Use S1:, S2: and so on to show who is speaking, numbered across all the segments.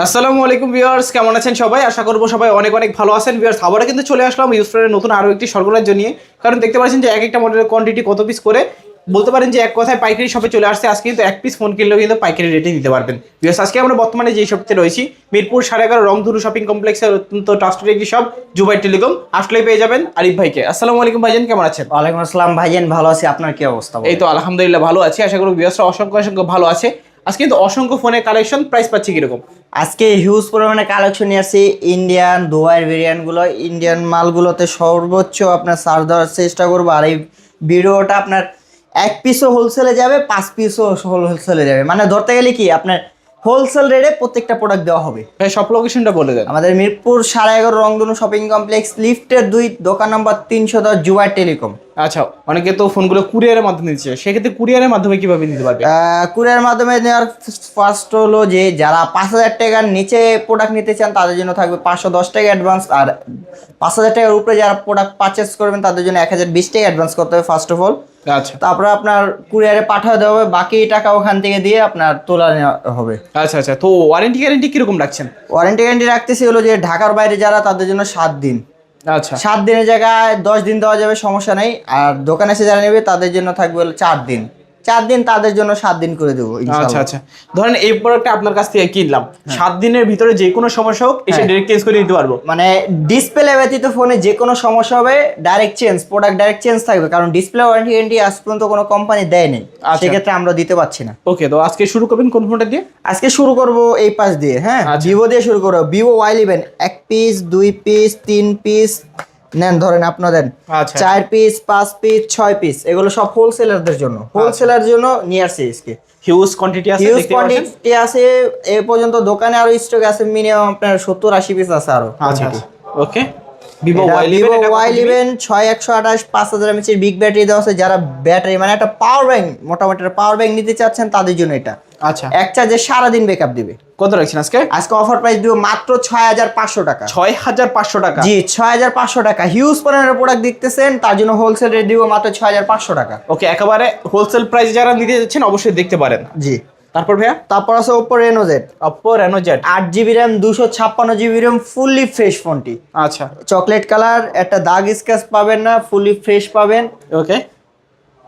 S1: আসসালামু আলাইকুম ভিউয়ার্স, কেমন আছেন সবাই? আশা করবো সবাই অনেক অনেক ভালো আছেন। ভিউয়ার্স, আবারও কিন্তু চলে আসলাম ইউজফ্রেন্ডের নতুন আরও একটি সরবরাহ নিয়ে। কারণ দেখতে পাচ্ছেন যে এক একটা মডেলের কোয়ান্টিটি কত পিস করে, বলতে পারেন যে এক কথায় পাইকারি শপে চলে আসছে। আজকে কিন্তু এক পিস ফোন কিনলেও কিন্তু পাইকারি রেটে নিতে পারবেন। ভিউয়ার্স, আজকে আমরা বর্তমানে যে শপতে রয়েছি মিরপুর 11.5 রংধনু শপিং কমপ্লেক্সের অত্যন্ত ট্রাস্টেড একটি শপ জুবাই টেলিকম। আসলেই পেয়ে যাবেন আরিফ ভাইকে। আসসালামু আলাইকুম ভাইজান, কেমন আছেন?
S2: ওয়ালাইকুম আসসালাম ভাইজান, ভালো আছি। আপনার কি অবস্থা?
S1: এই তো আলহামদুলিল্লাহ ভালো আছি। আশা করি ভিউয়ার্সরা অসংখ্য অসংখ্য ভালো আছে। আজকে কিন্তু অসংখ্য ফোনের কালেকশন, প্রাইস পাচ্ছি কিরকম?
S2: আজকে হিউজ পরিমাণে কালেকশন নিয়ে আসছি। ইন্ডিয়ান দুবাইয়ের ভেরিয়েন্ট গুলো, ইন্ডিয়ান মালগুলোতে সর্বোচ্চ আপনার সার্চ দেওয়ার চেষ্টা করবো। আর এই ভিডিওটা আপনার এক পিসও হোলসেলে যাবে, 5 পিসও হোলসেলে যাবে। মানে ধরতে গেলে কি আপনার হোলসেল রেটে প্রত্যেকটা প্রোডাক্ট দেওয়া হবে।
S1: ভাই সব লোকেশনটা বলে দেন।
S2: আমাদের মিরপুর 11.5 রংধনু শপিং কমপ্লেক্স, লিফটের 2, দোকান নম্বর 310, জুবাই টেলিকম।
S1: আচ্ছা, অনেকে তো ফোনগুলো কুরিয়ারের মাধ্যমে দিচ্ছে, সেক্ষেত্রে কুরিয়ারের মাধ্যমে কিভাবে নিতে পারবে?
S2: কুরিয়ার মাধ্যমে নেওয়ার ফার্স্ট হলো যে যারা 5,000 টাকার নিচে প্রোডাক্ট নিতে চান তাদের জন্য থাকবে 510 টাকা অ্যাডভান্স। আর 5,000 টাকার উপরে যারা প্রোডাক্ট পারচেস করবেন তাদের জন্য 1,020 টাকা অ্যাডভান্স করতে হবে ফার্স্ট অফ অল।
S1: আচ্ছা,
S2: তারপরে আপনার কুরিয়ারে পাঠিয়ে দেওয়া হবে, বাকি টাকা ওখান থেকে দিয়ে আপনার তোলা নেওয়া হবে।
S1: আচ্ছা আচ্ছা। তো ওয়ারেন্টি গ্যারেন্টি কিরকম রাখছেন?
S2: ওয়ারেন্টি গ্যারেন্টি রাখতেছি হলো যে ঢাকার বাইরে যারা তাদের জন্য 7 দিন।
S1: আচ্ছা
S2: 7 দিনের জায়গায় 10 দিন দেওয়া যাবে, সমস্যা নেই। আর দোকানে এসে যারা নেবে তাদের জন্য থাকবে হলো 4 দিন। 4 দিন তাদের জন্য 7 দিন করে দেবো
S1: আচ্ছা
S2: ইনশাআল্লাহ।
S1: আচ্ছা। ধরেন এই প্রোডাক্টটা আপনার কাছ থেকে কিনলাম, 7 দিনের ভিতরে যে কোনো সমস্যা হোক এসে ডাইরেক্ট চেঞ্জ করে নিতে পারবো?
S2: মানে ডিসপ্লে ব্যতীত ফোনে যে কোনো সমস্যা হবে direct change, product direct change থাকবে। কারণ ডিসপ্লে ওয়ারেন্টি গ্যারান্টি আজ পর্যন্ত কোনো কোম্পানি দেয়নি, সেক্ষেত্রে আমরা দিতে পারছি না।
S1: ওকে, তো আজকে শুরু করবেন কোন ফোনটা দিয়ে?
S2: আজকে শুরু করব এই পাশ দিয়ে। হ্যাঁ, ভিভো দিয়ে শুরু করবো। Vivo Y11 1 piece, 2 piece, 3 piece নেন, ধরেন আপনাদের
S1: আচ্ছা
S2: 4 পিস, 5 পিস, 6 পিস, এগুলো সব হোলসেলারদের জন্য। হোলসেলার জন্য নিয়ে আসছি আজকে।
S1: হিউজ কোয়ান্টিটি আছে,
S2: হিউজ
S1: দেখতে পাচ্ছেন।
S2: কোয়ান্টিটি আছে। এ পর্যন্ত দোকানে আরো স্টক আছে, মিনিমাম আপনার 70-80 পিস আছে আরো।
S1: আচ্ছা okay. Vivo
S2: Y11 6128 5000 mAh big battery দেওয়া আছে। যারা ব্যাটারি মানে একটা পাওয়ার ব্যাংক, মোটামুটি একটা পাওয়ার ব্যাংক নিতে চাচ্ছেন তাদের জন্য এটা।
S1: আচ্ছা,
S2: এক চার্জে সারাদিন ব্যাকআপ দিবে।
S1: কত রাখছেন আজকে?
S2: আজকে অফার প্রাইস দিব মাত্র 6500 টাকা।
S1: 6500 টাকা?
S2: জি, 6500 টাকা। হিউজ পরিমাণের প্রোডাক্ট দেখতেছেন, তার জন্য হোলসেল রেট দিব মাত্র 6500 টাকা।
S1: ওকে, একেবারে হোলসেল প্রাইস যারা নিতে যাচ্ছেন অবশ্যই দেখতে পারেন।
S2: জি।
S1: তারপর ভাইয়া?
S2: তারপর আছে Oppo Reno Z,
S1: Oppo Reno Z
S2: 8GB RAM 256GB RAM, fully fresh ফোনটি।
S1: আচ্ছা
S2: চকলেট কালার, একটা দাগ স্ক্র্যাচ পাবেন না, ফুললি ফ্রেশ পাবেন।
S1: ওকে,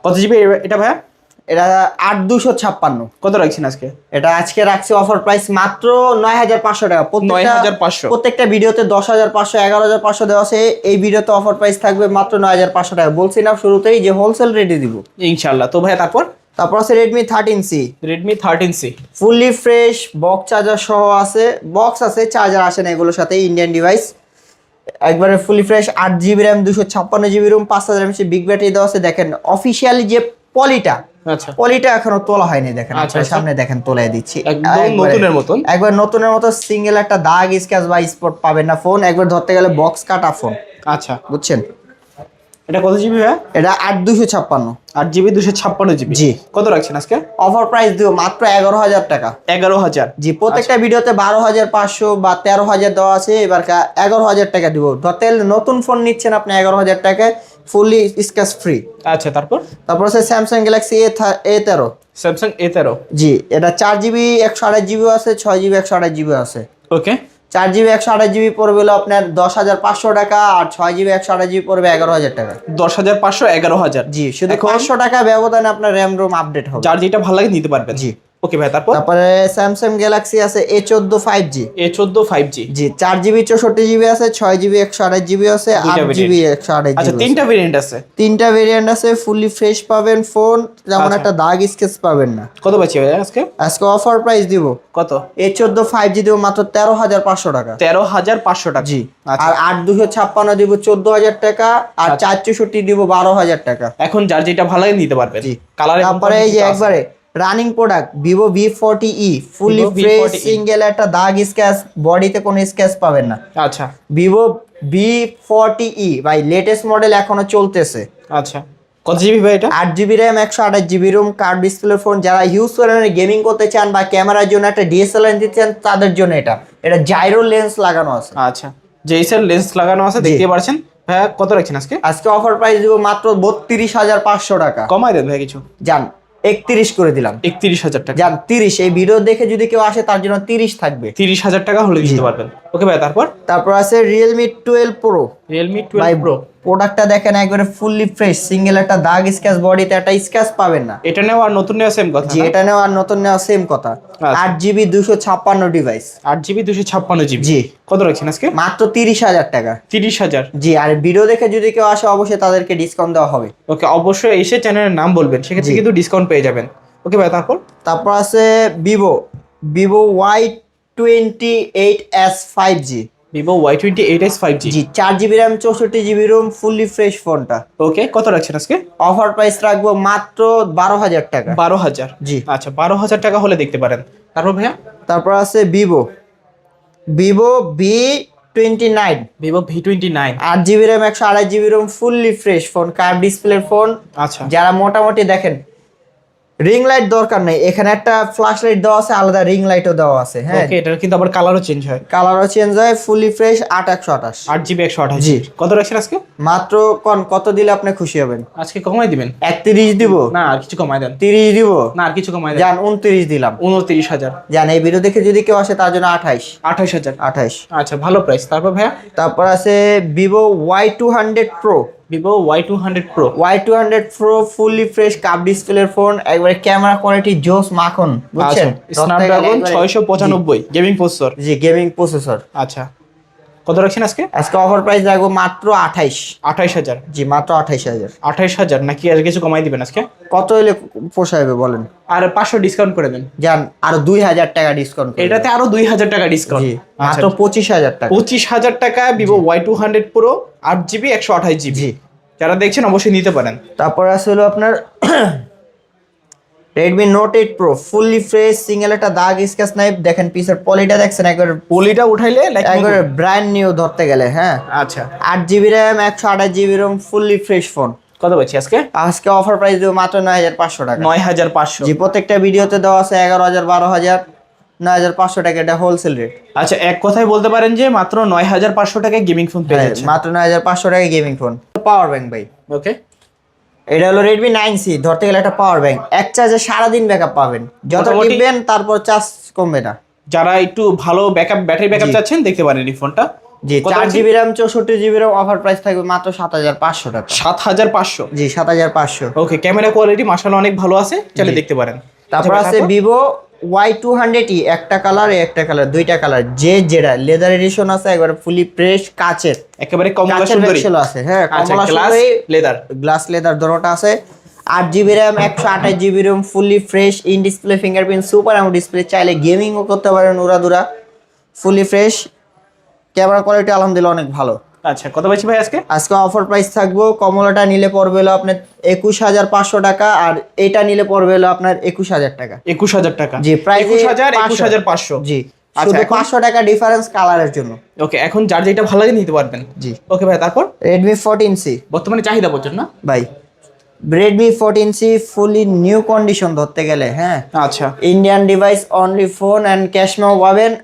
S1: কত জিবি এটা ভাইয়া?
S2: এটা 8256।
S1: কত রাখছেন আজকে?
S2: এটা আজকে রাখছি অফার প্রাইস মাত্র 9500 টাকা।
S1: 9500?
S2: প্রত্যেকটা ভিডিওতে 10500, 11500 দেওয়া আছে। এই ভিডিওতে অফার প্রাইস থাকবে মাত্র 9500 টাকা। বলছি না শুরুতেই যে হোলসেল রেটে দিব
S1: ইনশাআল্লাহ। তো ভাইয়া
S2: তারপর আছে Redmi 13C,
S1: Redmi 13C
S2: fully fresh, box charger সহ আছে। বক্স আছে, চার্জার আসে না এগুলোর সাথে, ইন্ডিয়ান ডিভাইস। একবারে fully fresh, 8GB RAM 256GB ROM, 5000 mAh big battery দেওয়া আছে। দেখেন অফিশিয়ালি যে পলিটা,
S1: আচ্ছা
S2: পলিটা এখনো তোলা হয়নি। দেখেন
S1: আচ্ছা,
S2: আপনার সামনে, দেখেন তোলাই দিচ্ছি।
S1: একদম নতুনের মতন।
S2: একবার নতুনের মতো, সিঙ্গেল একটা দাগ স্ক্র্যাচ বা স্পট পাবেন না। ফোন একবার ধরতে গেলে বক্স কাটা ফোন।
S1: আচ্ছা,
S2: বুঝছেন?
S1: এটা কত জিবি ভাইয়া?
S2: এটা 8256।
S1: 8GB 256GB।
S2: জি।
S1: কত রাখছেন আজকে?
S2: অফার প্রাইস দিও মাত্র 11000 টাকা।
S1: 11000?
S2: জি, প্রত্যেকটা ভিডিওতে 12500 বা 13000 দেওয়া আছে। এবার 11000 টাকা দিব। ধরতে গেলে নতুন ফোন নিচ্ছেন আপনি 11000 টাকায়, ফুললি স্ক্র্যাচ ফ্রি।
S1: আচ্ছা, তারপর
S2: আছে Samsung Galaxy A13।
S1: Samsung A13?
S2: জি, এটা 4GB 128GB আছে, 6GB 128GB আছে।
S1: ওকে,
S2: 4GB 128GB পড়বে হলো আপনার 10500 টাকা, আর 6GB 128GB পড়বে 11000 টাকা।
S1: 10500 11000?
S2: জি, শুধু 500 টাকা ব্যবধানে আপনার র্যাম রোম আপডেট হবে।
S1: যার যেটা ভালো লাগে নিতে পারবেন।
S2: জি।
S1: ওকে ভাই,
S2: তারপরে স্যামসাং গ্যালাক্সি আছে A14 5G।
S1: A14 5G?
S2: জি, 4GB 64GB আছে, 6GB 128GB আছে, 8GB 128GB।
S1: আচ্ছা, তিনটা ভেরিয়েন্ট আছে?
S2: তিনটা ভেরিয়েন্ট আছে। ফুললি ফ্রেশ পাবেন ফোন, যেমন একটা দাগ স্কেচ পাবেন না।
S1: কত পাচ্ছি ভাই আজকে?
S2: আজকে অফার প্রাইস দিব
S1: কত?
S2: A14 5G দিব মাত্র 13500 টাকা।
S1: 13500 টাকা?
S2: জি। আর 8256 দিব 14000 টাকা, আর 464 দিব 12000 টাকা।
S1: এখন যার যেটা ভালো লাগে নিতে পারবেন।
S2: জি।
S1: কালারে
S2: তারপরে এই যে একবারে running product Vivo V40e, fully fresh, single একটা দাগ স্ক্র্যাচ, বডিতে কোনো স্ক্র্যাচ পাবেন না।
S1: আচ্ছা,
S2: Vivo V40e ভাই, লেটেস্ট মডেল এখনো চলতেছে।
S1: আচ্ছা, কত জিবি ভাই এটা?
S2: 8GB RAM 128GB ROM, curve display phone. যারা ইউজ করে গেমিং করতে চান বা ক্যামেরার জন্য একটা DSLR নিতে চান তাদের জন্য এটা জাইরো লেন্স লাগানো আছে।
S1: আচ্ছা, জেইসের লেন্স লাগানো আছে, দেখতে পাচ্ছেন। ভাই কত রাখছেন আজকে?
S2: আজকে অফার প্রাইস দিব মাত্র 32500 টাকা।
S1: কমাই দেন ভাই কিছু।
S2: জান, 31 করে দিলাম।
S1: 31,000 টাকা।
S2: যান 30, এই ভিডিও দেখে যদি কেউ আসে তার জন্য 30 থাকবে।
S1: 30,000 টাকা হলে দিতে পারবেন। ওকে ভাই,
S2: তারপর আছে Realme 12 Pro।
S1: Realme
S2: ভাই
S1: 12 Pro
S2: প্রোডাক্টটা দেখেন একবারে ফুললি ফ্রেশ, সিঙ্গেল একটা দাগ স্ক্র্যাচ, বডিতে একটা স্ক্র্যাচ পাবেন না।
S1: এটা নেওয়া আর নতুন নেওয়া সেম কথা
S2: জি,
S1: না?
S2: এটা নেওয়া আর নতুন নেওয়া সেম কথা।
S1: আচ্ছা।
S2: 8GB 256 device.
S1: 8GB 256GB।
S2: জি।
S1: কত রাখছেন আজকে?
S2: মাত্র 30,000 টাকা।
S1: 30,000।
S2: জি, আর ভিডিও দেখে যদি কেউ আসে অবশ্যই তাদেরকে ডিসকাউন্ট দেওয়া হবে।
S1: ওকে, অবশ্যই এসে চ্যানেলের নাম বলবেন, সেক্ষেত্রে
S2: জি।
S1: কিন্তু ডিসকাউন্ট পেয়ে যাবেন। ওকে ভাই,
S2: তারপর আছে Vivo Y28s 5G।
S1: Vivo Y28s 5G।
S2: জি, 4GB RAM 64GB ROM, fully fresh ফোনটা।
S1: ওকে, কত রাখছেন আজকে?
S2: অফার প্রাইস রাখবো মাত্র 12,000 টাকা।
S1: 12,000।
S2: জি।
S1: আচ্ছা, 12,000 টাকা হলে দেখতে পারেন। তারপর ভাইয়া?
S2: তারপর আছে Vivo V29।
S1: Vivo V29।
S2: 8GB RAM 128GB ROM, fully fresh phone, curve ডিসপ্লের ফোন।
S1: আচ্ছা।
S2: যারা মোটামুটি দেখেন রিং লাইট দরকার নেই, এখানে একটা ফ্ল্যাশ লাইট দেওয়া আছে, আলাদা রিং লাইটও দেওয়া আছে। হ্যাঁ,
S1: ওকে, এটার কিন্তু আবার কালারও চেঞ্জ হয়।
S2: কালারও চেঞ্জ হয়, ফুললি ফ্রেশ, 8/128।
S1: 8GB 128।
S2: জি।
S1: কত রাখছেন আজকে?
S2: মাত্র কত দিলে আপনি খুশি হবেন?
S1: আজকে কমাই দিবেন।
S2: 31 দিব
S1: না, আর কিছু কমাই দেন।
S2: 30 দিব
S1: না, আর কিছু কমাই দেন।
S2: যান 29 দিলাম।
S1: 29,000।
S2: জান এই ভিডিও দেখে যদি কেউ আসে তার জন্য
S1: 28,000।
S2: 28।
S1: আচ্ছা, ভালো প্রাইস। তারপর ভাইয়া?
S2: তারপর আছে Vivo Y200 Pro।
S1: Vivo Y200 Pro।
S2: Y200 Pro fully fresh কাপ ডিসপ্লের ফোন, একবারে ক্যামেরা কোয়ালিটি জোস মাখন, বুঝছেন?
S1: Snapdragon 695 gaming processor.
S2: জি, গেমিং প্রসেসর।
S1: আচ্ছা, কত রাখছেন আজকে?
S2: আজকে অফার প্রাইস রাখবো মাত্র 28।
S1: 28,000।
S2: জি, মাত্র 28,000।
S1: 28,000 নাকি আর কিছু কমাই দিবেন আজকে?
S2: কত হলে পোষাবে বলেন?
S1: আর 500 ডিসকাউন্ট করে দেন।
S2: যান আরো 2,000 টাকা ডিসকাউন্ট।
S1: এটাতে আরো 2,000 টাকা ডিসকাউন্ট।
S2: জি, মাত্র 25,000 টাকা।
S1: 25,000 টাকা Vivo Y200 Pro 8GB 128GB।
S2: জি।
S1: যারা দেখছেন অবশ্যই নিতে পারেন।
S2: তারপর আছে হলো আপনার Redmi Note 8 Pro, fully fresh, single একটা দাগ স্ক্র্যাচ নাই। দেখেন পিসের পলিটা দেখছেন, একবারে
S1: পলিটা উঠাইলে লাইক
S2: একবারে ব্র্যান্ড নিউ ধরতে গেলে। হ্যাঁ,
S1: আচ্ছা।
S2: 8GB RAM 128GB ROM, fully fresh phone.
S1: কত পাচ্ছি আজকে?
S2: আজকে অফার প্রাইস দেবো মাত্র 9,500 টাকা।
S1: 9,500।
S2: জি, প্রত্যেকটা ভিডিওতে দেওয়া আছে 11,000, 12,000, 9,500 টাকা, এটা হোলসেল রেট।
S1: আচ্ছা, এক কথায় বলতে পারেন যে মাত্র 9,500 টাকায় গেমিং ফোন পেয়ে যাচ্ছেন।
S2: মাত্র 9,500 টাকা গেমিং ফোন। পাওয়ার ব্যাংক ভাই,
S1: ওকে,
S2: এটা হলো Redmi 9C, ধরতে গেলে একটা পাওয়ার ব্যাংক। এক চার্জে সারাদিন ব্যাকআপ পাবেন, যত
S1: মোটামুটি-
S2: টিপবেন তারপর চার্জ কমবে না।
S1: যারা একটু ভালো ব্যাটারি ব্যাকআপ
S2: জি।
S1: চাচ্ছেন দেখতে পারেন এই ফোনটা।
S2: জি, 4GB RAM 64GB ROM, offer price থাকবে মাত্র 7,500 টাকা।
S1: 7,500।
S2: জি, 7,500।
S1: ওকে, ক্যামেরা কোয়ালিটি মাশাআল্লাহ অনেক ভালো আছে, চলে
S2: জি।
S1: দেখতে পারেন।
S2: তারপর আছে ভিভো Y200E, একটা কালার, একটা কালার, দুইটা কালার, যেটা লেদার এডিশন আছে, একবারে ফুলি ফ্রেশ কাচের,
S1: একেবারে কমলা
S2: কাচের
S1: সুন্দরী।
S2: ভেক্সেল আছে। হ্যাঁ,
S1: আচ্ছা,
S2: কমলা
S1: গ্লাস
S2: সুন্দরী,
S1: লেদার।
S2: গ্লাস লেদার দোনোটা আছে। 8GB RAM 128GB ROM, fully fresh, in display fingerprint, super AMOLED display, চাইলে গেমিংও করতে পারেন উড়াদুরা, ফুলি ফ্রেশ। ক্যামেরা কোয়ালিটি আলহামদুলিল্লাহ অনেক ভালো।
S1: আচ্ছা, কত পাচ্ছি ভাই আজকে?
S2: আজকে অফার প্রাইস থাকবো, কমলাটা নিলে পড়বে হলো আপনার 21,500 টাকা, আর এটা নিলে পড়বে হলো আপনার 21,000 টাকা।
S1: 21,000 টাকা।
S2: জি, প্রাইস
S1: 21,000, 21,500।
S2: জি,
S1: আচ্ছা,
S2: শুধু
S1: এখন-
S2: 500 টাকা ডিফারেন্স কালারের জন্য।
S1: ওকে, এখন যার যেটা ভালো লাগে নিতে পারবেন।
S2: জি।
S1: ওকে ভাই, তারপর
S2: Redmi 14C
S1: বর্তমানে চাহিদা প্রচুর না
S2: ভাই, Redmi 14C ফুলি নিউ কন্ডিশন ধরতে গেলে। হ্যাঁ,
S1: আচ্ছা,
S2: Indian device, only phone and cash memo পাবেন।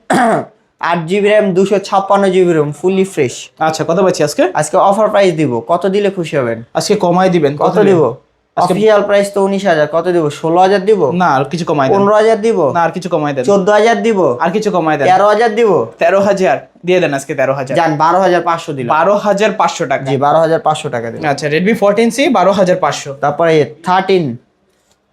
S2: 8GB RAM 256GB ROM, fully fresh.
S1: আচ্ছা, কত পাচ্ছি আজকে?
S2: আজকে অফার প্রাইস দিব, কত দিলে খুশি হবেন?
S1: আজকে কমাই দিবেন।
S2: কত দিব? অফিসিয়াল প্রাইস তো 19,000, কত দিব? 16,000 দিব?
S1: না, আর কিছু কমাই দেন।
S2: 15,000 দিব?
S1: না, আর কিছু কমাই দেন।
S2: 14,000 দিব?
S1: আর কিছু কমাই দেন।
S2: 13,000 দিব?
S1: 13,000 দিয়ে দেন আজকে। 13,000।
S2: যান 12,500 দিলাম।
S1: 12,500 টাকা।
S2: জি, 12,500 টাকা দিলাম।
S1: আচ্ছা, Redmi 14C 12,500।
S2: তারপরে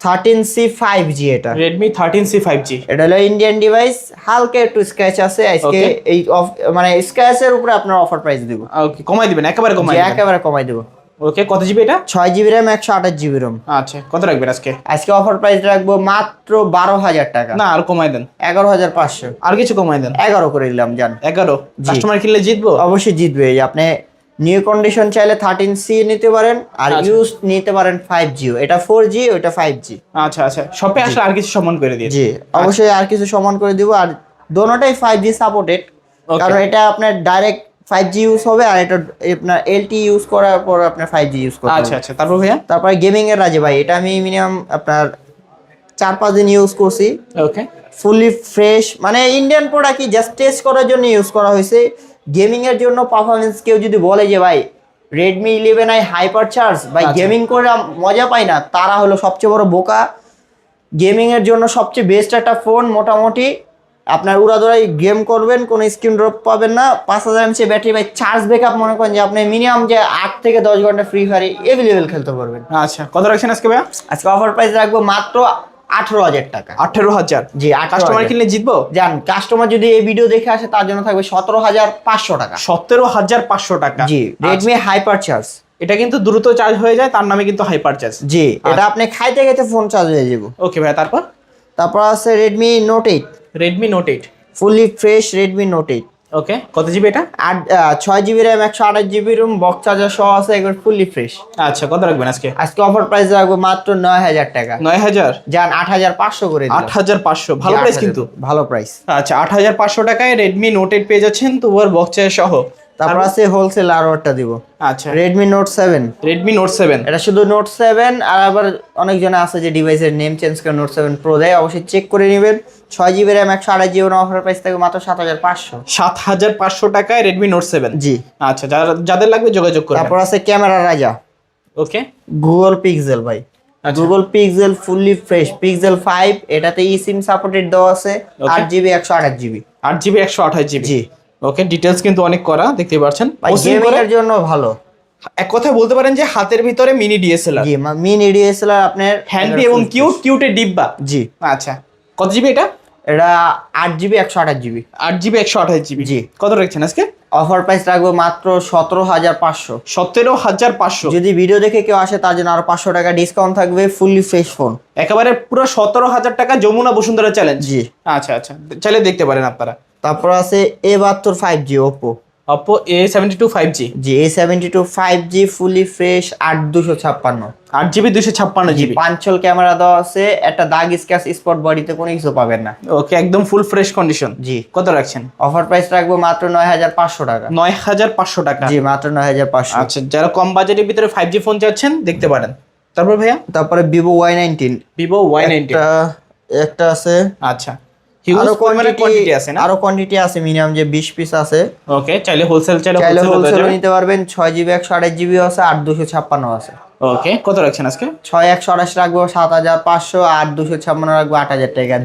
S2: 13C 5G, এটা
S1: Redmi 13C 5G।
S2: এটা হলো ইন্ডিয়ান ডিভাইস, হালকা একটু স্ক্র্যাচ আছে আজকে।
S1: Okay.
S2: এই মানে স্ক্র্যাচের উপরে আপনার অফার প্রাইস দিব।
S1: ওকে, কমাই দিবেন, একেবারে কমাই
S2: জি,
S1: দিবেন।
S2: একেবারে কমাই দেব।
S1: ওকে, কত জিবি এটা?
S2: 6GB RAM 128GB ROM।
S1: আচ্ছা, কত রাখবেন আজকে?
S2: আজকে অফার প্রাইস রাখবো মাত্র 12,000 টাকা।
S1: না, আর কমাই দেন।
S2: 11,500।
S1: আর কিছু কমাই দেন।
S2: 11 করে দিলাম। যান
S1: 11।
S2: জি।
S1: কাস্টমার কিনলে জিতবো।
S2: অবশ্যই জিতবে। এই আপনি নিউ কন্ডিশন চাইলে 13C নিতে পারেন, আর
S1: আচ্ছা।
S2: ইউজ নিতে পারেন 5G। এটা 4G, ওটা 5G।
S1: আচ্ছা আচ্ছা, শপে আসলে আর কিছু সম্মান করে দিয়ে।
S2: জি, অবশ্যই আর কিছু সমান করে দিব। আর দোনোটাই 5G সাপোর্টেড,
S1: Okay.
S2: কারণ এটা আপনার ডাইরেক্ট 5G ইউজ হবে, আর এটা আপনার LTE ইউজ করার পর আপনার 5G ইউজ করতে
S1: আচ্ছা
S2: হবে।
S1: আচ্ছা, তারপর ভাইয়া?
S2: তারপরে গেমিং এর রাজে ভাই, এটা আমি মিনিমাম আপনার 4-5 দিন ইউজ করছি।
S1: ওকে,
S2: ফুলি ফ্রেশ, মানে ইন্ডিয়ান প্রোডাক্ট, জাস্ট টেস্ট করার জন্য ইউজ করা হয়েছে। গেমিং এর জন্য পারফরমেন্স, কেউ যদি বলে যে ভাই Redmi 11i হাইপার চার্জ ভাই
S1: আচ্ছা।
S2: গেমিং করে মজা পাই না, তারা হলো সবচেয়ে বড় বোকা। গেমিং এর জন্য সবচেয়ে বেস্ট একটা ফোন। মোটামুটি আপনার উড়াদুড়াই গেম করবেন, কোনো স্ক্রিন ড্রপ পাবেন না। 5000 mAh ব্যাটারি, ভাই চার্জ ব্যাকআপ মনে করেন যে আপনি মিনিমাম যে 8 থেকে 10 ঘন্টা ফ্রি ফায়ার এভেলেবেল খেলতে পারবেন।
S1: আচ্ছা, কত রাখছেন আজকে ভাইয়া?
S2: আজকে অফার প্রাইস রাখবো মাত্র 18,000 টাকা।
S1: 18,000?
S2: জি, 18,000
S1: কাস্টমার কিনলে জিতবো?
S2: জান, কাস্টমার যদি এই ভিডিও দেখে আসে তার জন্য থাকবে 17,500 টাকা।
S1: 17,500 টাকা।
S2: জি, রেডমি হাইপার চার্জ।
S1: এটা কিন্তু দ্রুত চার্জ হয়ে যায়, তার নামে কিন্তু হাইপার চার্জ।
S2: জি, এটা আপনি খাইতে খাইতে ফোন চার্জ হয়ে যাবে।
S1: ওকে ভাইয়া,
S2: তারপর আছে Redmi note 8,
S1: Redmi note 8
S2: fully fresh Redmi note 8।
S1: ওকে, কত জিবি এটা?
S2: 6GB RAM, 128GB room, box charger সহ আছে, একবার ফুললি ফ্রেশ।
S1: আচ্ছা, কত রাখবেন আজকে?
S2: আজকে অফার প্রাইস রাখবো মাত্র 9,000 টাকা।
S1: 9,000?
S2: জান, 8,500 করে দিলাম।
S1: 8,500, ভালো প্রাইস কিন্তু।
S2: ভালো প্রাইস।
S1: আচ্ছা, 8,500 টাকায় রেডমি নোট 8 পেয়ে যাচ্ছেন, তো ওর বক্স চার্জার সহ।
S2: তারপর আছে হোলসেল আরো একটা দিব।
S1: আচ্ছা,
S2: রেডমি নোট 7।
S1: রেডমি নোট 7,
S2: এটা শুধু নোট 7, আর আবার অনেকজনে আছে যে ডিভাইসের নেম চেঞ্জ করে নোট 7 প্রো দেয়, অবশ্যই চেক করে নেবেন। 6GB RAM, 128GB offer price থাকে মাত্র 7,500।
S1: 7,500 টাকায় রেডমি নোট 7।
S2: জি।
S1: আচ্ছা, যাদের লাগবে যোগাযোগ করবেন।
S2: তারপর আছে ক্যামেরা রাজা,
S1: ওকে,
S2: গুগল পিক্সেল ভাই। Google pixel fully fresh, pixel 5, এটাতে eSIM সাপোর্টেড দেওয়া আছে। 8GB 128GB।
S1: 8GB 128GB।
S2: জি।
S1: ওকে, ডিটেইলস কিন্তু অনেক করা, দেখতে পাচ্ছেন।
S2: গেমিং এর জন্য ভালো।
S1: এক কথায় বলতে পারেন যে হাতের ভিতরে মিনি ডিএসএলআর।
S2: জি, মিনি ডিএসএলআর আপনার
S1: হ্যান্ডি এবং কিউটের ডিব্বা।
S2: জি।
S1: আচ্ছা, কত জিবি এটা?
S2: এটা 8GB 128GB।
S1: 8GB 128GB।
S2: জি।
S1: কত রাখছেন আজকে?
S2: অফার প্রাইস রাখবো মাত্র 17,500।
S1: 17,500।
S2: যদি ভিডিও দেখে কেউ আসে তার জন্য আরো 500 টাকা ডিসকাউন্ট থাকবে। ফুললি ফ্রেশ ফোন,
S1: একেবারে পুরো 17,000 টাকা, যমুনা বসুন্ধরা চ্যালেঞ্জ।
S2: জি।
S1: আচ্ছা আচ্ছা, চাইলে দেখতে পারেন আপনারা।
S2: তারপর আছে A72 5G Oppo.
S1: Oppo A72 5G।
S2: জি, A72 5G fully fresh, 8,256।
S1: 8GB 256GB।
S2: পাঁচল ক্যামেরা দেওয়া আছে, একটা দাগ স্ক্র্যাচ স্পট বডিতে কোনো কিছু পাবেন না।
S1: ওকে, একদম ফুল ফ্রেশ কন্ডিশন।
S2: জি।
S1: কত রাখছেন?
S2: অফার প্রাইস রাখবো মাত্র 9,500 টাকা।
S1: 9,500 টাকা।
S2: জি, মাত্র 9,500।
S1: আচ্ছা, যারা কম বাজেটের ভিতরে 5G ফোন চাচ্ছেন দেখতে পারেন। তারপর ভাইয়া?
S2: তারপরে ভিভো Y19।
S1: ভিভো Y19
S2: একটা আছে।
S1: আচ্ছা, হিউজ পরিমাণে কোয়ান্টিটি আছে না?
S2: আরো কোয়ান্টিটি আছে, মিনিমাম যে 20 পিস আছে।
S1: ওকে, চাইলে হোলসেল
S2: চাইলে হোলসেল নিতে পারবেন। 6GB 128GB আছে, 8,256 আছে।
S1: ওকে, কত রাখছেন আজকে?
S2: 6,128 রাখবো 7,500, 8,256 রাখবো 8,000 টাকা।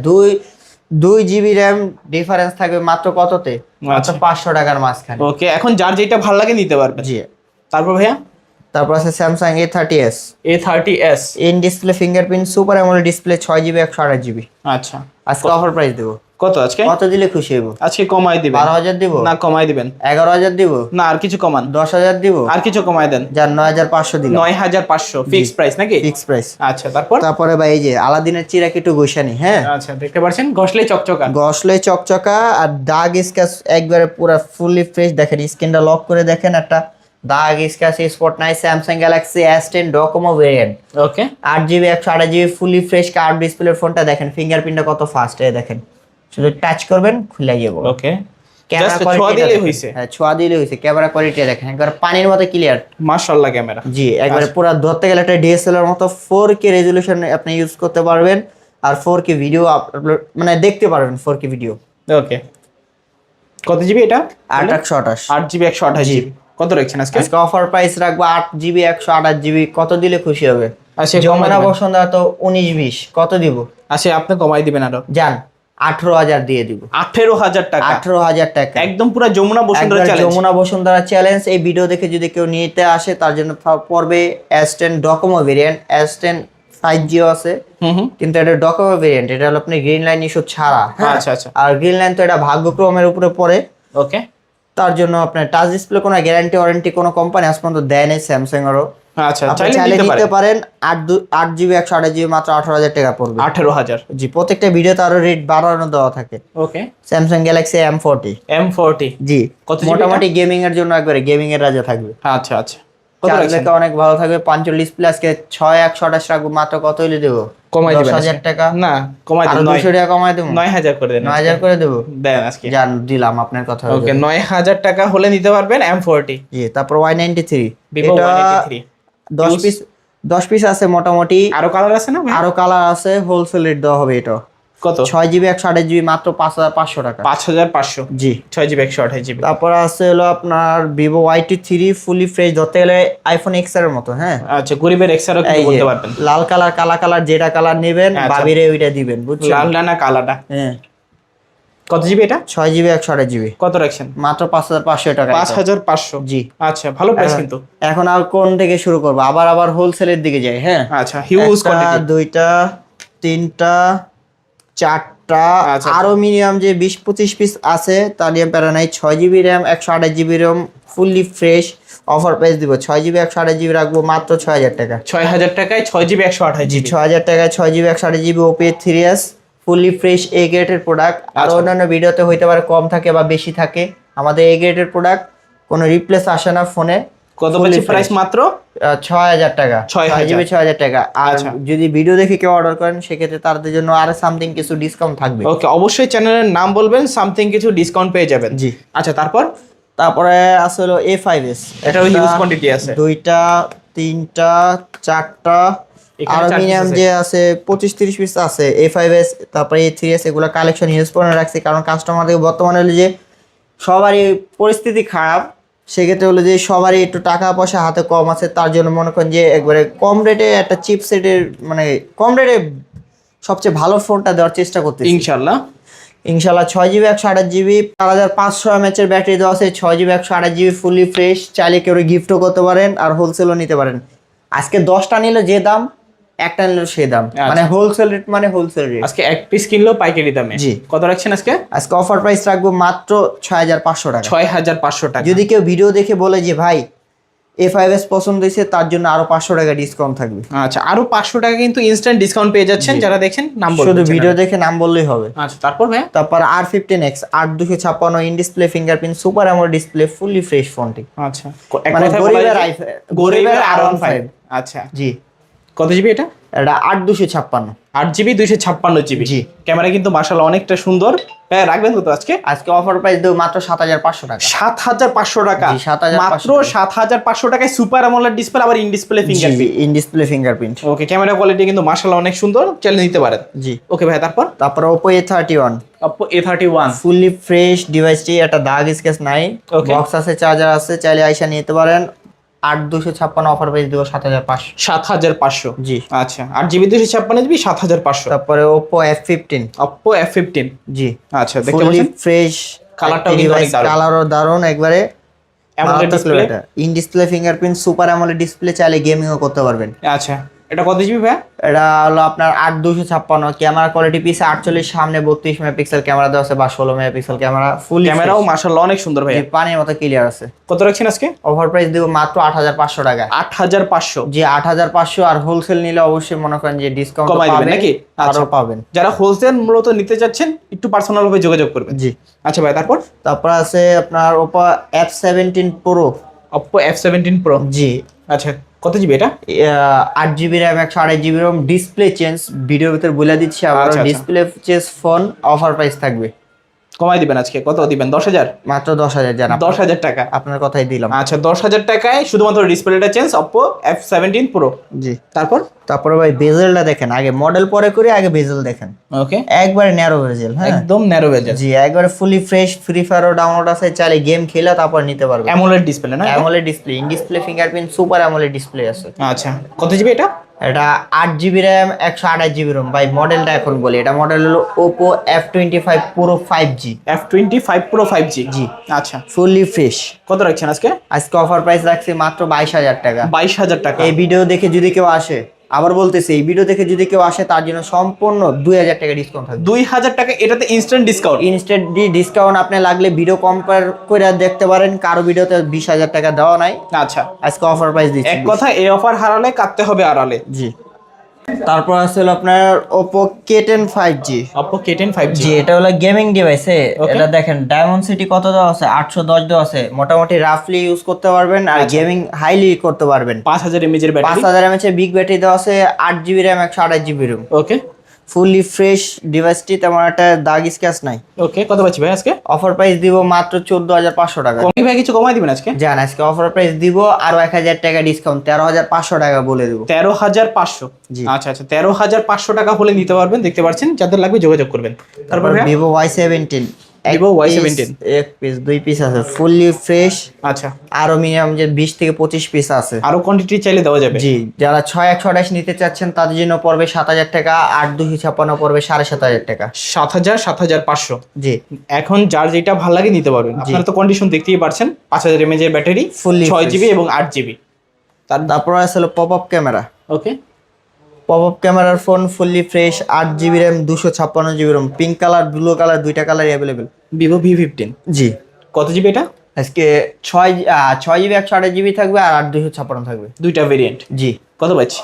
S2: 2GB র্যাম ডিফারেন্স থাকবে মাত্র কততে? মাত্র 500 টাকার মাঝখানে।
S1: ওকে, এখন যার যেটা ভালো লাগে নিতে পারবেন।
S2: জি।
S1: তারপর ভাইয়া?
S2: তারপর আছে Samsung A30s।
S1: A30s
S2: in display fingerprint super AMOLED display, 6GB 128GB।
S1: আচ্ছা,
S2: আজকে অফার প্রাইস দেবো।
S1: কত আজকে?
S2: কত দিলে খুশি হবো?
S1: আজকে কমাই দিবেন।
S2: 12,000 দিব
S1: না, কমাই দিবেন।
S2: 11,000 দিব
S1: না, আর কিছু কমান।
S2: 10,000 দিব
S1: আর কিছু কমাই দেন।
S2: যার 9,500 দিলাম।
S1: 9,500 ফিক্সড প্রাইস নাকি?
S2: Fix price.
S1: আচ্ছা, তারপর?
S2: তারপরে ভাই এই যে আলাদিনের চিরাক একটু গোসানি, হ্যাঁ।
S1: আচ্ছা, দেখতে পাচ্ছেন গসলে চকচকা।
S2: গসলে চকচকা, আর দাগ স্ক্র্যাচ একবারে পুরো ফুললি ফ্রেশ। দেখেন স্ক্রিনটা লক করে দেখেন, একটা দাগ স্ক্র্যাচ স্পট নাই। Samsung Galaxy S10 Docomo variant.
S1: Okay,
S2: 8GB 128GB fully fresh curve ডিসপ্লের ফোনটা। দেখেন ফিঙ্গারপ্রিন্টটা কত ফাস্ট, এই দেখেন, শুধু টাচ করবেন খুলে যাবে।
S1: ওকে,
S2: ক্যামেরা
S1: জাস্ট
S2: কোয়ালিটি
S1: ছোঁয়া দিলেই হইছে।
S2: হ্যাঁ, ছোঁয়া দিলেই হইছে। ক্যামেরা কোয়ালিটি দেখেন, একবার পানির মতো ক্লিয়ার।
S1: মাশাআল্লাহ ক্যামেরা।
S2: জি, একবারে পুরো ধরতে গেলে একটা DSLR মতো 4K রেজোলিউশন আপনি ইউজ করতে পারবেন, আর 4K ভিডিও আপলোড মানে দেখতে পারবেন 4K ভিডিও।
S1: ওকে, কত জিবি এটা?
S2: 8,128।
S1: 8GB 128GB। কত রাখছেন আজকে?
S2: আজকে অফার প্রাইস রাখবো 8GB 128GB। কত দিলে খুশি হবে?
S1: আচ্ছা,
S2: যমুনা বসুন্ধরা তো 19-20, কত দিব?
S1: আচ্ছা, আপনি কমাই দিবেন আরো।
S2: জান, 18,000 দিয়ে দিব।
S1: 18,000 টাকা?
S2: 18,000 টাকা,
S1: একদম পুরো যমুনা বসুন্ধরা
S2: একবার
S1: চ্যালেঞ্জ।
S2: যমুনা বসুন্ধরা চ্যালেঞ্জ। এই ভিডিও দেখে যদি কেউ নিতে আসে তার জন্য পড়বে S10 Docomo variant. S10 5G আছে, কিন্তু এটা ডোকোমো ভেরিয়েন্ট। এটা হলো আপনি গ্রিন লাইন ইস্যু ছাড়া।
S1: আচ্ছা আচ্ছা।
S2: আর গ্রিন লাইন তো এটা ভাগ্যক্রমের উপরে পড়ে।
S1: ওকে,
S2: তার জন্য আপনার টাচ ডিসপ্লে কোনো গ্যারান্টি ওয়ারেন্টি কোনো কোম্পানি আজ পর্যন্ত দেয় নাই, স্যামসাং এরও।
S1: আচ্ছা,
S2: আপনি চাইলে নিতে পারেন। 8GB 128GB মাত্র 18,000 টাকা পড়বে।
S1: 18,000।
S2: জি, প্রত্যেকটা ভিডিওতে আরো রেট বাড়ানো দেওয়া থাকে।
S1: ওকে,
S2: স্যামসাং গ্যালাক্সি M40। জি,
S1: কত জিবি
S2: মোটামুটি গেমিং এর জন্য একবারে গেমিং এর রাজা থাকবে।
S1: আচ্ছা আচ্ছা, কত
S2: চার্জ
S1: রাখছেন?
S2: ব্যাকআপ অনেক ভালো থাকবে। 5 ডিসপ্লে আজকে 6,128 রাখবো মাত্র। কত হইলে দেবো?
S1: কমাই দিবেন
S2: 10,000 টাকা।
S1: না, কমাই
S2: আরো
S1: দেন।
S2: 200 টাকা কমাই দেবো।
S1: 9,000 করে দেন।
S2: 9,000 করে দেবো।
S1: দেন আজকে।
S2: জান, দিলাম আপনার কথা।
S1: ওকে, 9,000 টাকা হলে নিতে পারবেন M40।
S2: জি, তারপর Y93।
S1: Vivo
S2: এটা
S1: Y93
S2: 10 পিস আছে মোটামুটি।
S1: আরো কালার আছে না ভাই?
S2: আরো কালার আছে, হোলসেল রেট দেওয়া হবে এটা।
S1: কত?
S2: 6GB 128GB মাত্র 5500 টাকা।
S1: 5500
S2: জি।
S1: 6GB 128GB।
S2: তারপর আছে হলো আপনার ভিভো Y23 ফুলি ফ্রেশ, ধরতে গেলে আইফোন এক্স এর মতো। হ্যাঁ,
S1: আচ্ছা, গরিবের এক্সারও কিন্তু
S2: এই যে
S1: বলতে পারবেন।
S2: লাল কালার, কালা কালার, যেটা কালার নেবেন
S1: আচ্ছা।
S2: ভাবিরে ওইটা দিবেন, বুঝছেন?
S1: লালটা না কালাটা?
S2: হ্যাঁ।
S1: কত জিবি এটা?
S2: 6GB 128GB
S1: কত রাখছেন?
S2: মাত্র 5500 টাকা।
S1: 5500।
S2: জি।
S1: আচ্ছা, ভালো প্রাইস কিন্তু।
S2: এখন আর কোন থেকে শুরু করবো? আবার হোলসেলের দিকে যাই। হ্যাঁ,
S1: আচ্ছা, হিউজ কোয়ান্টিটি।
S2: 2টা 3টা 4টা,
S1: আচ্ছা,
S2: আরো মিনিমাম যে 20-25 পিস আছে তা নিয়ে প্যারা নাই। 6GB RAM 128GB RAM fully fresh offer price দিব। 6GB 128GB রাখবো মাত্র 6000 টাকা।
S1: 6000 টাকায় 6GB 128GB।
S2: 6000 টাকায় 6GB 128GB Oppo A3s fully fresh এ গ্রেডের প্রোডাক্ট। আর
S1: আচ্ছা।
S2: অন্যান্য ভিডিওতে হইতে পারে কম থাকে বা বেশি থাকে, আমাদের এ গ্রেডের প্রোডাক্ট কোনো রিপ্লেস আসে না ফোনে।
S1: কত পাচ্ছি প্রাইস? মাত্র
S2: 6000 টাকা।
S1: 6000
S2: 6000 টাকা। আর
S1: আচ্ছা।
S2: যদি ভিডিও দেখে কেউ অর্ডার করেন সেক্ষেত্রে তাদের জন্য আরো সামথিং কিছু ডিসকাউন্ট থাকবে।
S1: ওকে, অবশ্যই চ্যানেলের নাম বলবেন, সামথিং কিছু ডিসকাউন্ট পেয়ে যাবেন।
S2: জি।
S1: আচ্ছা,
S2: তারপরে আছে হলো A5s,
S1: এটাও হিউজ কোয়ান্টিটি আছে।
S2: 2টা 3টা 4টা,
S1: এখানে
S2: আরো
S1: 4
S2: মিনিমাম
S1: piece
S2: যে আছে 25-30 পিস আছে A5s। তারপরে A3s, এগুলো কালেকশন ইউজ করে রাখছি কারণ কাস্টমারদের বর্তমানে হলো যে সবারই পরিস্থিতি খারাপ, সেক্ষেত্রে হলো যে সবারই একটু টাকা পয়সা হাতে কম আছে, তার জন্য মনে করেন যে একবারে কম রেটে একটা চিপসেটের মানে কম রেটে সবচেয়ে ভালো ফোনটা দেওয়ার চেষ্টা করতেছি
S1: ইনশাআল্লাহ।
S2: 6GB 128GB 4500 mAh এর ব্যাটারি দেওয়া আছে। 6GB 128GB ফুলি ফ্রেশ, চাইলে কেউ গিফটও করতে পারেন আর হোলসেলও নিতে পারেন। আজকে 10টা নিলে যে দাম, একটা নিলে সে দাম, মানে হোলসেল রেট, মানে হোলসেল রেট।
S1: আজকে এক পিস কিনলেও পাইকারি দামে।
S2: জি।
S1: কত রাখছেন আজকে?
S2: আজকে অফার প্রাইস রাখবো মাত্র 6500 টাকা।
S1: 6500 টাকা।
S2: যদি কেউ ভিডিও দেখে বলে যে ভাই A5s পছন্দ হয়েছে, তার জন্য আরো 500 টাকা ডিসকাউন্ট থাকবে।
S1: আচ্ছা, আরো 500 টাকা কিন্তু ইনস্ট্যান্ট ডিসকাউন্ট পেয়ে যাচ্ছেন যারা দেখছেন। নাম বলবেন,
S2: শুধু ভিডিও দেখে নাম বললেই হবে।
S1: আচ্ছা, তারপর ভাই?
S2: তারপর R15X 8256 in display fingerprint super AMOLED display fully fresh ফোনটি।
S1: আচ্ছা, এক
S2: মানে
S1: কথায়
S2: গরিবের
S1: বলা যায় গরিবের R15। আচ্ছা,
S2: জি।
S1: কত জিবি এটা?
S2: এটা 8256।
S1: 8GB 256GB।
S2: জি।
S1: ক্যামেরা কিন্তু মাশাআল্লাহ অনেকটা সুন্দর। হ্যাঁ, রাখবেন কত আজকে?
S2: আজকে অফার প্রাইস দেব মাত্র 7500 টাকা।
S1: 7500 টাকা।
S2: জি, 7500
S1: মাত্র 7500 টাকায় সুপার অ্যামোলেড ডিসপ্লে, আবার in display fingerprint.
S2: In display fingerprint.
S1: Okay, camera quality কিন্তু মাশাআল্লাহ অনেক সুন্দর, চাইলে নিতে পারেন।
S2: জি।
S1: ওকে ভাই,
S2: তারপর Oppo A31
S1: Oppo A31
S2: ফুলি ফ্রেশ ডিভাইসটি, একটা দাগ স্কেচ নাই,
S1: Okay.
S2: বক্স আছে, চার্জার আছে, চাইলে আইসা নিতে পারেন। 8256 অফার প্রাইস দেব 7500।
S1: 7500।
S2: জি।
S1: আচ্ছা, 8GB 256GB 7500।
S2: তারপরে Oppo F15।
S1: Oppo F15।
S2: জি।
S1: আচ্ছা, দেখতে
S2: ফুলি
S1: পাচ্ছেন
S2: ফ্রেশ
S1: কালারটাও কিন্তু অনেক দারুণ।
S2: কালারও দারুণ একবারে।
S1: AMOLED display.
S2: In display fingerprint super AMOLED display, চাইলে গেমিংও করতে পারবেন।
S1: আচ্ছা, এটা কত জিবি ভাই?
S2: এটা হলো আপনার 8256। ক্যামেরা কোয়ালিটি পিছে 48, সামনে 32 মেগাপিক্সেল ক্যামেরা দেওয়া আছে বা 16 মেগাপিক্সেল ক্যামেরা ফুল।
S1: ক্যামেরাও মাশাআল্লাহ অনেক সুন্দর ভাই,
S2: পানির মতো ক্লিয়ার আছে।
S1: কত রাখছেন আজকে?
S2: অফার প্রাইস দেব মাত্র 8500 টাকা।
S1: 8500।
S2: জি, 8500। আর হোলসেল নিলে অবশ্যই মনে করেন যে ডিসকাউন্ট
S1: কমাই দিবেন
S2: পাবেন
S1: নাকি?
S2: আরো
S1: আচ্ছা,
S2: পাবেন।
S1: যারা হোলসেল মূলত নিতে যাচ্ছেন একটু পার্সোনাল ভাবে যোগাযোগ করবেন।
S2: জি।
S1: আচ্ছা ভাই,
S2: তারপর আছে আপনার Oppo F17 Pro।
S1: Oppo F17 Pro।
S2: জি।
S1: আচ্ছা, কত জিবি এটা?
S2: 8GB RAM 128GB Rome display change, ভিডিওর ভিতর বলে দিচ্ছি আবার।
S1: আচ্ছা।
S2: Display change phone offer price থাকবে।
S1: কমাই দিবেন আজকে, কত দিবেন? 10000।
S2: মাত্র 10000 জানা।
S1: 10000 টাকা
S2: আপনার কথাই দিলাম।
S1: আচ্ছা, 10000 টাকায় শুধুমাত্র ডিসপ্লেটা চেঞ্জ Oppo F17 Pro।
S2: জি।
S1: তারপরে
S2: ভাই বেজেলটা দেখেন, আগে মডেল পরে করে আগে বেজেল দেখেন।
S1: ওকে,
S2: একবারে ন্যারো বেজেল। হ্যাঁ,
S1: একদম ন্যারো বেজেল।
S2: জি, একবারে ফুলি ফ্রেশ। ফ্রি ফায়ারও ডাউনলোড আছে, চাইলে গেম খেলা তারপর নিতে পারবে।
S1: AMOLED ডিসপ্লে না?
S2: AMOLED display, in display fingerprint super AMOLED display আছে।
S1: আচ্ছা, কত জিবি এটা?
S2: এটা 8GB র্যাম 128GB রোম। ভাই মডেলটা এখন বলি, এটা মডেল হলো Oppo F25 Pro 5G।
S1: F25 Pro 5G।
S2: জি।
S1: আচ্ছা,
S2: ফুলি ফ্রেশ।
S1: কত রাখছেন আজকে?
S2: আজকে অফার প্রাইস রাখছি মাত্র 22000 টাকা।
S1: 22000 টাকা।
S2: এই ভিডিও দেখে যদি কেউ আসে, আবার বলতেছি, এই ভিডিও দেখে যদি কেউ আসে তার জন্য সম্পূর্ণ 2000 টাকা ডিসকাউন্ট থাকবে।
S1: 2000 টাকা, এটাতে ইনস্ট্যান্ট ডিসকাউন্ট।
S2: Instant discount. আপনি লাগলে ভিডিও কম্পেয়ার করে দেখতে পারেন, কারো ভিডিওতে 20000 টাকা দেওয়া নাই।
S1: আচ্ছা,
S2: আজকে অফার প্রাইস দিচ্ছি।
S1: এক কথা, এই অফার হারালে কাটতে হবে আড়ালে।
S2: জি। তারপর আছে হলো আপনার Oppo K10 5G।
S1: Oppo K10 5G।
S2: জি, এটা হলো গেমিং ডিভাইস।
S1: Okay.
S2: এটা দেখেন ডায়মন্ড সিটি কত দেওয়া আছে, 810 দেওয়া আছে। মোটামুটি রাফলি ইউজ করতে পারবেন আর গেমিং হাইলি করতে পারবেন।
S1: 5000 mAh এর ব্যাটারি।
S2: 5000 mAh বিগ ব্যাটারি দেওয়া আছে। 8GB RAM 128GB ROM.
S1: Okay,
S2: fully fresh ডিভাইসটি, তেমন একটা দাগ স্ক্র্যাচ নাই।
S1: ওকে, কত পাচ্ছি ভাই আজকে?
S2: অফার প্রাইস দিব মাত্র 14,500 টাকা।
S1: কমই ভাই, কিছু কমাই দিবেন আজকে?
S2: জান আজকে অফার প্রাইস দিব আরো 1000 টাকা ডিসকাউন্ট, 13,500 টাকা বলে দেবো।
S1: 13,500?
S2: জি।
S1: আচ্ছা আচ্ছা, 13,500 টাকা হলে নিতে পারবেন। দেখতে পাচ্ছেন, যাদের লাগবে যোগাযোগ করবেন। তারপর
S2: ভিভো Y17,
S1: Vivo Y17
S2: এক পিস 2 পিস আছে ফুললি ফ্রেশ।
S1: আচ্ছা,
S2: আরো মিনিমাম যে 20 থেকে 25 পিস আছে।
S1: আরো কোয়ান্টিটি চাইলে দেওয়া যাবে?
S2: জি, যারা 6128 নিতে চাচ্ছেন তাদের জন্য পড়বে 7,000 টাকা, 8256 পড়বে 7,500 টাকা।
S1: 7,000, 7,500।
S2: জি,
S1: এখন যার যেটা ভালো লাগে নিতে পারবেন। আপনারা তো কন্ডিশন দেখতেই পারছেন, 5000 mAh এর ব্যাটারি,
S2: Fully
S1: 6GB এবং 8GB।
S2: তারপর আছে হলো pop up camera.
S1: Okay,
S2: pop up ক্যামেরার phone fully fresh, 8GB RAM, 256GB ROM, pink colour blue colour দুইটা কালারই অ্যাভেলেবেল।
S1: Vivo V15।
S2: জি।
S1: কত জিবি এটা?
S2: আজকে 6GB 128GB থাকবে আর 8 256 থাকবে,
S1: দুইটা ভেরিয়েন্ট।
S2: জি।
S1: কত পাচ্ছি?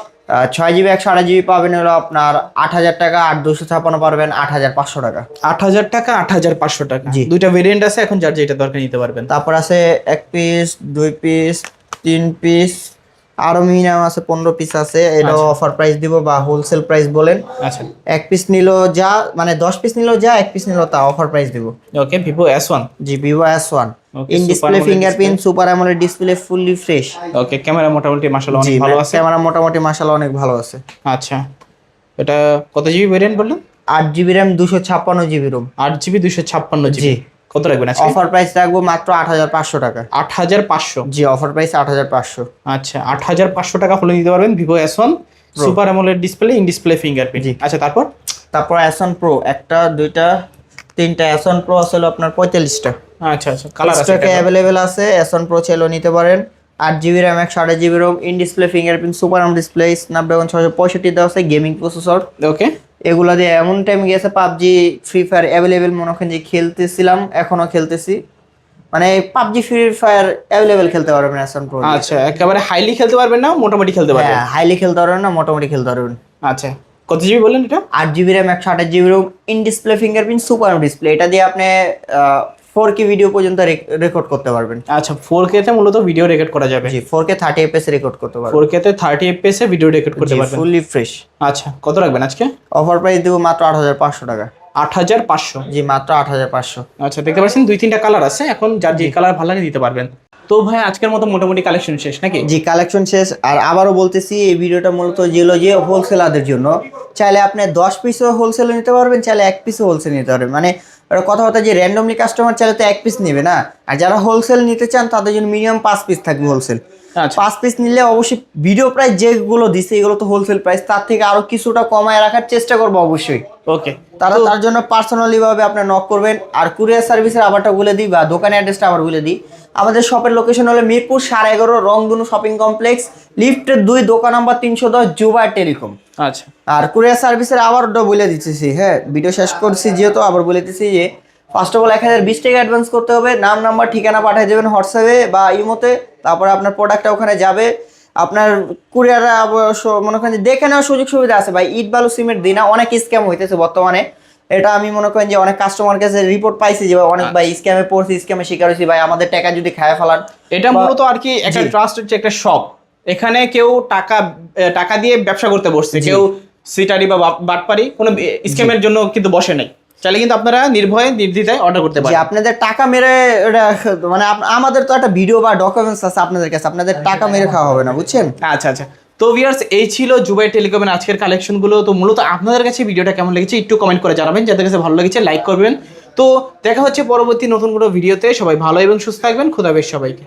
S2: 6GB 128GB পাবেন হলো আপনার 8,000 টাকা, 8 256 পারবেন 8,500 টাকা।
S1: 8,000 টাকা, 8,500 টাকা।
S2: জি।
S1: দুইটা ভেরিয়েন্ট আছে, এখন যার যেটা দরকার নিতে পারবেন।
S2: তারপর আছে 1 পিস 2 পিস 3 পিস, আরো মিনিমাম আছে 15 পিস আছে। এটা
S1: আচ্ছা।
S2: অফার প্রাইস দিব বা হোলসেল প্রাইস বলেন।
S1: আচ্ছা,
S2: 1 পিস নিলো যা, মানে 10 পিস নিলো যা, 1 পিস নিলো তা, অফার প্রাইস দিব।
S1: ওকে, Vivo S1।
S2: G, Vivo S1
S1: Okay,
S2: in
S1: Super
S2: display
S1: AMOLED
S2: fingerprint, super AMOLED display, fully fresh.
S1: Okay, camera মোটামুটি মাশাআল্লাহ
S2: জি,
S1: অনেক ভালো আছে।
S2: ক্যামেরা মোটামুটি মাশাআল্লাহ অনেক ভালো আছে।
S1: আচ্ছা, এটা কত জিবি ভেরিয়েন্ট বললেন?
S2: 8GB RAM, 256GB Rome.
S1: 8GB, 256GB।
S2: জি।
S1: কত রাখবেন আজকে?
S2: অফার প্রাইস রাখবো মাত্র 8,500 টাকা।
S1: 8,500?
S2: জি, অফার প্রাইস 8,500।
S1: আচ্ছা, 8,500 টাকা হলে নিতে পারবেন Vivo S1 super AMOLED display, in display fingerprint.
S2: জি।
S1: আচ্ছা,
S2: তারপর S1 Pro, একটা দুইটা তিনটা S1 Pro আছে হলো আপনার 45টা।
S1: আচ্ছা আচ্ছা, কালার আছে
S2: স্টকে অ্যাভেলেবেল আছে। S1 Pro চাইলেও নিতে পারেন। 8GB RAM, 128GB ROM, in display fingerprint, super AMOLED display, Snapdragon 665 দেওয়া আছে, গেমিং প্রসেসর।
S1: ওকে,
S2: এগুলা দিয়ে এমন টাইম গেছে পাবজি ফ্রি ফায়ার অ্যাভেলেবেল মনে করেন যে খেলতেছিলাম, এখনো খেলতেছি। মানে পাবজি ফ্রি ফায়ার অ্যাভেলেবেল খেলতে পারবেন S1 Pro দিয়ে।
S1: আচ্ছা, একেবারে হাইলি খেলতে পারবেন না, মোটামুটি খেলতে পারবেন?
S2: হ্যাঁ, হাইলি খেলতে পারবেন না, মোটামুটি খেলতে পারবেন।
S1: আচ্ছা, কত জিবি বললেন এটা?
S2: 8GB RAM, 128GB ROM, in display fingerprint, super display. এটা দিয়ে আপনি 4K ভিডিও পর্যন্ত রেকর্ড করতে পারবেন।
S1: আচ্ছা, 4K তে মূলত ভিডিও রেকর্ড করা যাবে?
S2: জি, 4K 30 FPS রেকর্ড করতে পারবেন।
S1: 4K তে 30 FPS এ ভিডিও রেকর্ড করতে পারবেন?
S2: Fully fresh.
S1: আচ্ছা, কত রাখবেন আজকে?
S2: অফার প্রাইস দেব মাত্র 8,500 টাকা।
S1: 8,500?
S2: জি, মাত্র 8,500।
S1: আচ্ছা, দেখতে পাচ্ছেন 2-3টা কালার আছে, এখন যার যে কালার ভালো লাগে নিতে পারবেন। তো ভাই আজকের মতো মোটামুটি কালেকশন শেষ নাকি?
S2: জি, কালেকশন শেষ। আর আবারও বলতেছি, এই ভিডিওটা মূলত যেগুলো যে হোলসেলারদের জন্য। চাইলে আপনি 10 পিসও হোলসেল নিতে পারবেন, চাইলে 1 পিসও হোলসেল নিতে পারবেন। মানে কথা যে র্যান্ডমলি কাস্টমার চাইলে তো 1 পিস নেবে না। আর যারা হোলসেল নিতে চান তাদের জন্য মিনিমাম 5 পিস থাকবে হোলসেল।
S1: আচ্ছা,
S2: 5 পিস নিলে অবশ্যই ভিডিও প্রাইস যেগুলো দিছে এগুলো তো হোলসেল প্রাইস, তার থেকে আরো কিছুটা কমায় রাখার চেষ্টা করবো অবশ্যই।
S1: ওকে,
S2: তার জন্য পার্সোনালি ভাবে আপনি নক করবেন। আর কুরিয়ার সার্ভিসের আবারটা বলে দিই বা দোকানের অ্যাড্রেসটা আবার বলে দিই। আমাদের শপের লোকেশন হলো মিরপুর 11.5 রংধনু শপিং কমপ্লেক্স, লিফটের 2, দোকান নাম্বার 310, জুবাইর টেলিকম।
S1: আচ্ছা,
S2: আর কুরিয়ার সার্ভিসের আবারটা বলে দিতেছি, হ্যাঁ ভিডিও শেষ করছি যেহেতু আবার বলে দিতেছি যে ফার্স্ট অফ অল 1020 টাকা অ্যাডভান্স করতে হবে। নাম, নাম্বার, ঠিকানা পাঠিয়ে দেবেন হোয়াটসঅ্যাপে বা ইমোতে। তারপরে আপনার প্রোডাক্টটা ওখানে যাবে। আপনার কুরিয়াররা অবশ্য মনে করেন যে দেখে নেওয়ার সুযোগ সুবিধা আছে ভাই। ইট বালু সিমেন্ট দিই না, অনেক স্ক্যাম হইতেছে বর্তমানে। এটা আমি মনে করেন যে অনেক কাস্টমার কাছে রিপোর্ট পাইছি যে অনেক ভাই স্ক্যামে পড়ছি, স্ক্যামে শিকার হয়েছি ভাই, আমাদের টাকা যদি খায় ফেলান।
S1: এটা মূলত আর কি একটা ট্রাস্ট হচ্ছে একটা শপ। এখানে কেউ টাকা দিয়ে ব্যবসা করতে বসছে, কেউ সিটারি বা বাটপারি কোনো স্ক্যামের জন্য কিন্তু বসে নাই। চাইলে কিন্তু আপনারা নির্ভয়ে নির্দ্বিধায় অর্ডার করতে পারেন।
S2: আপনাদের টাকা মেরে মানে আমাদের তো একটা ভিডিও বা ডকুমেন্টস আছে আপনাদের কাছে, আপনাদের টাকা মেরে খাওয়া হবে না, বুঝছেন?
S1: আচ্ছা আচ্ছা, তো ভিউয়ার্স এই ছিল জুবাই টেলিকমের আজকের কালেকশনগুলো। তো মূলত আপনাদের কাছে ভিডিওটা কেমন লেগেছে একটু কমেন্ট করে জানাবেন, যাদের কাছে ভালো লেগেছে লাইক করবেন। তো দেখা হচ্ছে পরবর্তী নতুন কোনো ভিডিওতে। সবাই ভালো এবং সুস্থ থাকবেন। খোদা হাফেজ সবাইকে।